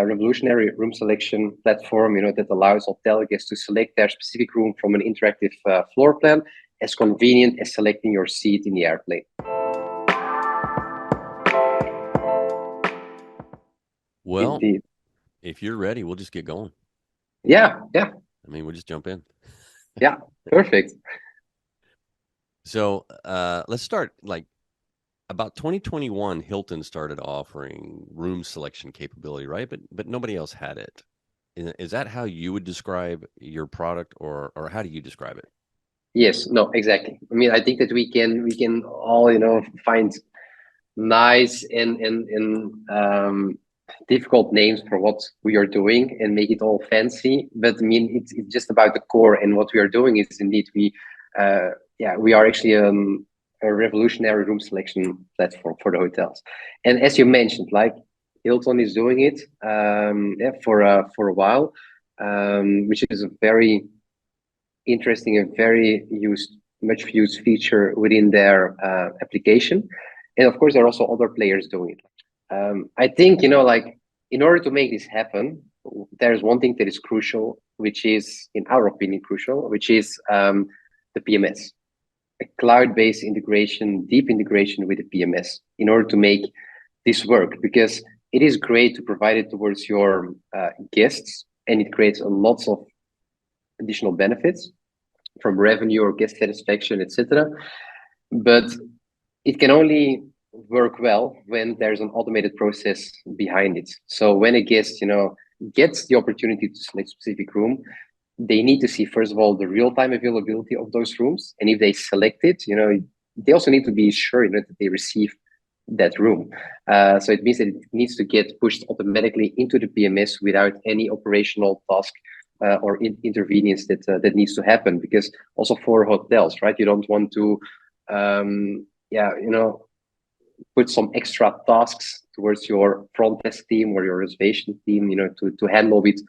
revolutionary room selection platform, that allows hotel guests to select their specific room from an interactive floor plan, as convenient as selecting your seat in the airplane. Well, Indeed. if you're ready, we'll just get going. Yeah. I mean, we'll just jump in. Yeah, perfect. So let's start about 2021. Hilton started offering room selection capability, right? But nobody else had it. Is that how you would describe your product, or how do you describe it? Yes, no, exactly. I mean, I think that we can all, find nice and difficult names for what we are doing and make it all fancy. But I mean, it's just about the core, and what we are doing is indeed we are actually a revolutionary room selection platform for the hotels. And as you mentioned, like Hilton is doing it for a while, which is a very interesting and much used feature within their application. And of course, there are also other players doing it. I think, like in order to make this happen, there's one thing that is crucial, which is, in our opinion, crucial, which is the PMS, a cloud-based integration, deep integration with the PMS, in order to make this work. Because it is great to provide it towards your guests, and it creates a lots of additional benefits from revenue or guest satisfaction, etc. But it can only work well when there's an automated process behind it. So when a guest, gets the opportunity to select a specific room, they need to see, first of all, the real-time availability of those rooms. And if they select it, they also need to be sure, that they receive that room. So it means that it needs to get pushed automatically into the PMS without any operational task or intervenience that needs to happen. Because also for hotels, right, you don't want to put some extra tasks towards your front desk team or your reservation team, to handle with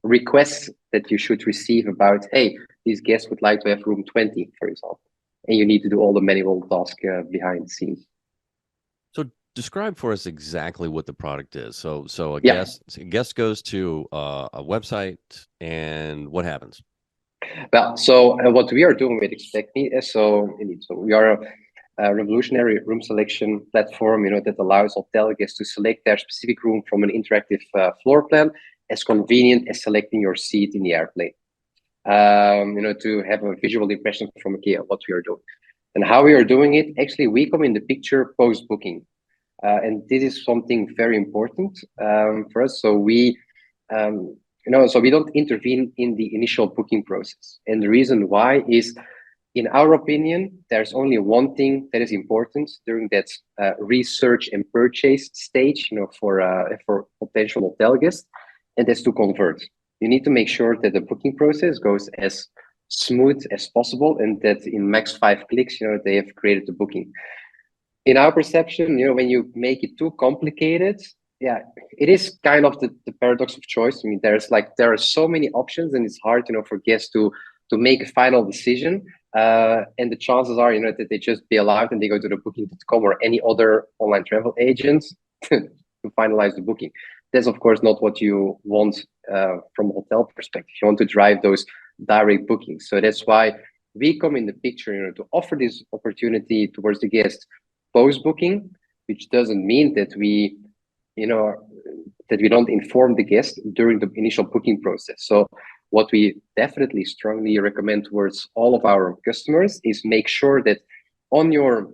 requests that you should receive about, hey, these guests would like to have room 20, for example, and you need to do all the manual tasks behind the scenes. So describe for us exactly what the product is. So a guest goes to a website, and what happens? Well, so what we are doing with Expect.me is, so we are a revolutionary room selection platform, that allows hotel guests to select their specific room from an interactive floor plan, as convenient as selecting your seat in the airplane. To have a visual impression from what we are doing and how we are doing it. Actually, we come in the picture post booking, and this is something very important for us. So so we don't intervene in the initial booking process, and the reason why is, in our opinion, there's only one thing that is important during that research and purchase stage, for potential hotel guests, and that's to convert. You need to make sure that the booking process goes as smooth as possible, and that in max 5 clicks, they have created the booking. In our perception, when you make it too complicated, it is kind of the paradox of choice. I mean, there are so many options, and it's hard, for guests to make a final decision. And the chances are, that they just bail out and they go to the booking.com or any other online travel agents to finalize the booking. That's, of course, not what you want from a hotel perspective. You want to drive those direct bookings. So that's why we come in the picture, to offer this opportunity towards the guest post-booking, which doesn't mean that we don't inform the guest during the initial booking process. So what we definitely strongly recommend towards all of our customers is make sure that on your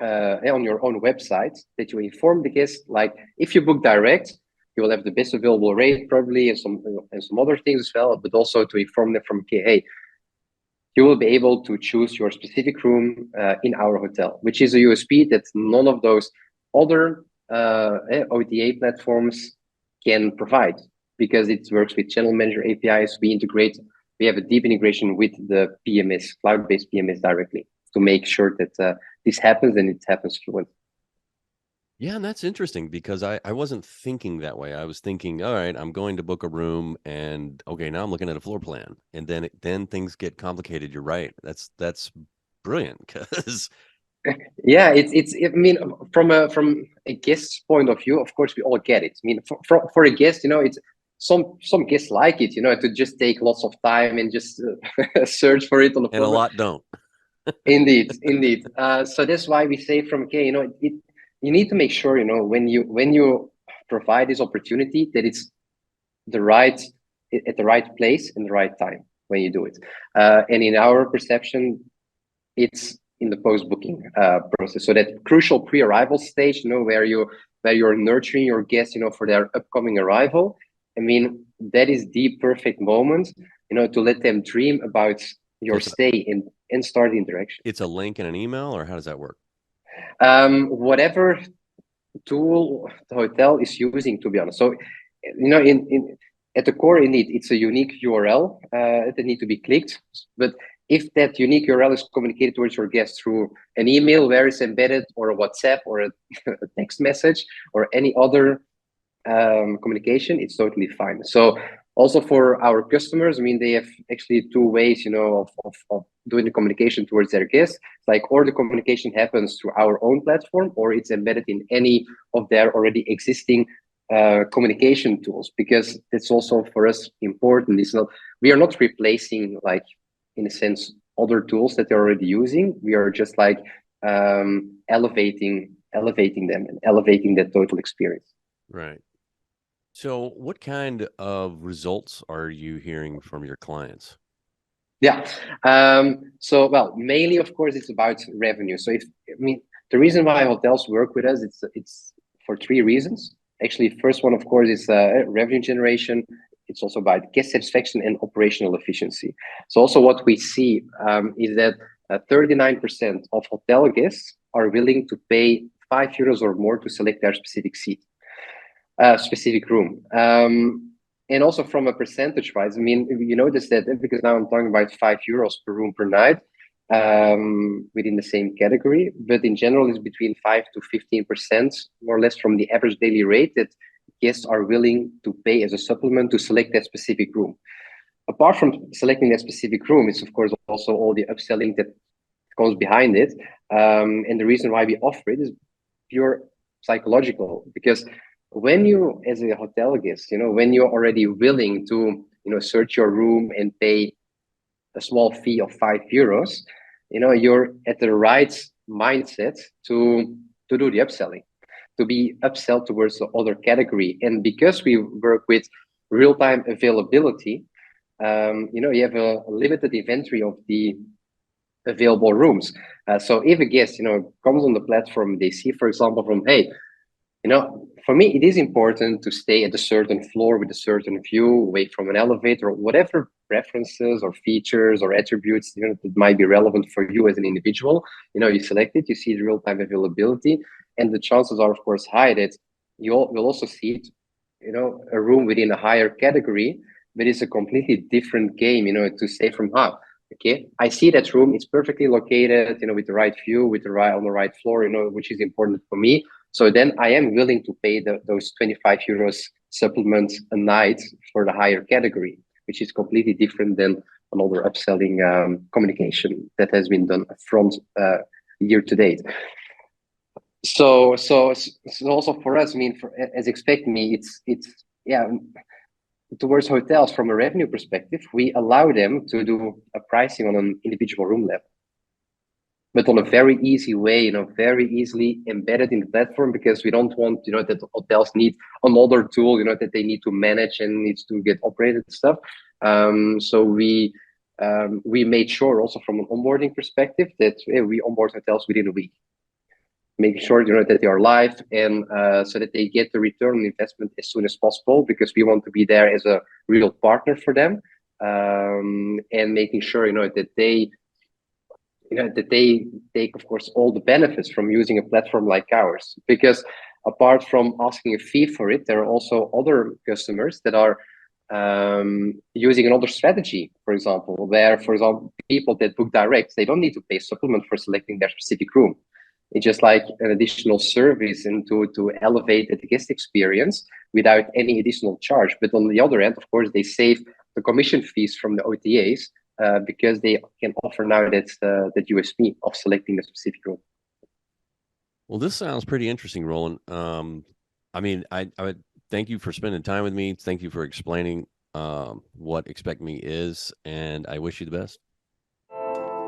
own website, that you inform the guest, like if you book direct, you will have the best available rate probably, and some other things as well, but also to inform them from, okay, hey, you will be able to choose your specific room in our hotel, which is a USP that none of those other OTA platforms can provide, because it works with channel manager APIs. We have a deep integration with the PMS, cloud-based PMS directly, to make sure that this happens, and it happens fluent. Yeah, and that's interesting, because I wasn't thinking that way. I was thinking, all right, I'm going to book a room, and okay, now I'm looking at a floor plan, and then things get complicated. You're right. That's brilliant, because Yeah, I mean, from a guest's point of view, of course, we all get it. I mean, for a guest, it's some guests like it, to just take lots of time and just search for it on the And a phone. lot don't. Indeed, indeed. So that's why we say from okay, you need to make sure, when you provide this opportunity, that it's the right at the right place and the right time when you do it. And in our perception, it's in the post-booking process. So that crucial pre-arrival stage, where you're nurturing your guests, for their upcoming arrival. I mean, that is the perfect moment, to let them dream about your stay and start the interaction. It's a link in an email, or how does that work? Whatever tool the hotel is using, to be honest. So, in at the core, indeed, it's a unique URL that need to be clicked. But if that unique URL is communicated towards your guest through an email where it's embedded, or a WhatsApp, or a text message, or any other communication, it's totally fine. So also for our customers, I mean, they have actually two ways, of doing the communication towards their guests. Like, or the communication happens through our own platform, or it's embedded in any of their already existing communication tools, because that's also for us important. We are not replacing, like, in a sense, other tools that they're already using. We are just like elevating them and elevating that total experience. Right. So what kind of results are you hearing from your clients? Yeah. So, well, mainly, of course, it's about revenue. So the reason why hotels work with us, it's for three reasons. Actually, first one, of course, is revenue generation. It's also about guest satisfaction and operational efficiency. So also what we see is that 39% of hotel guests are willing to pay €5 or more to select their specific seat, specific room. And also from a percentage wise, I mean, you notice that, because now I'm talking about €5 per room per night within the same category, but in general, it's between 5 to 15%, more or less, from the average daily rate that guests are willing to pay as a supplement to select that specific room. Apart from selecting that specific room, it's of course also all the upselling that comes behind it. And the reason why we offer it is pure psychological, because when you, as a hotel guest, when you're already willing to, search your room and pay a small fee of €5, you're at the right mindset to do the upselling, to be upsell towards the other category. And because we work with real-time availability, you have a limited inventory of the available rooms. So if a guest, comes on the platform, they see, for example, from, hey, for me, it is important to stay at a certain floor with a certain view, away from an elevator, or whatever preferences or features or attributes, that might be relevant for you as an individual. You select it, you see the real-time availability, and the chances are, of course, high that you'll also see it, a room within a higher category, but it's a completely different game, to say from, okay, I see that room, it's perfectly located, with the right view, on the right floor, which is important for me. So then I am willing to pay those €25 supplement a night for the higher category, which is completely different than another upselling communication that has been done upfront year to date. So also for us, I mean, as expect me, it's towards hotels from a revenue perspective, we allow them to do a pricing on an individual room level, but on a very easy way, very easily embedded in the platform, because we don't want, that hotels need another tool, that they need to manage and needs to get operated and stuff. So we made sure also from an onboarding perspective that we onboard hotels within a week, making sure, that they are live, and so that they get the return on investment as soon as possible, because we want to be there as a real partner for them, and making sure, that they take, of course, all the benefits from using a platform like ours. Because apart from asking a fee for it, there are also other customers that are using another strategy, for example, where, for example, people that book direct, they don't need to pay supplement for selecting their specific room. It's just like an additional service, and to elevate the guest experience without any additional charge. But on the other end, of course, they save the commission fees from the OTAs, because they can offer now that USP of selecting a specific room. Well, this sounds pretty interesting, Roland. I mean, I would thank you for spending time with me. Thank you for explaining what Expect Me is, and I wish you the best.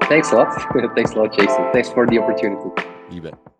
Thanks a lot. Thanks a lot, Jason. Thanks for the opportunity. You bet.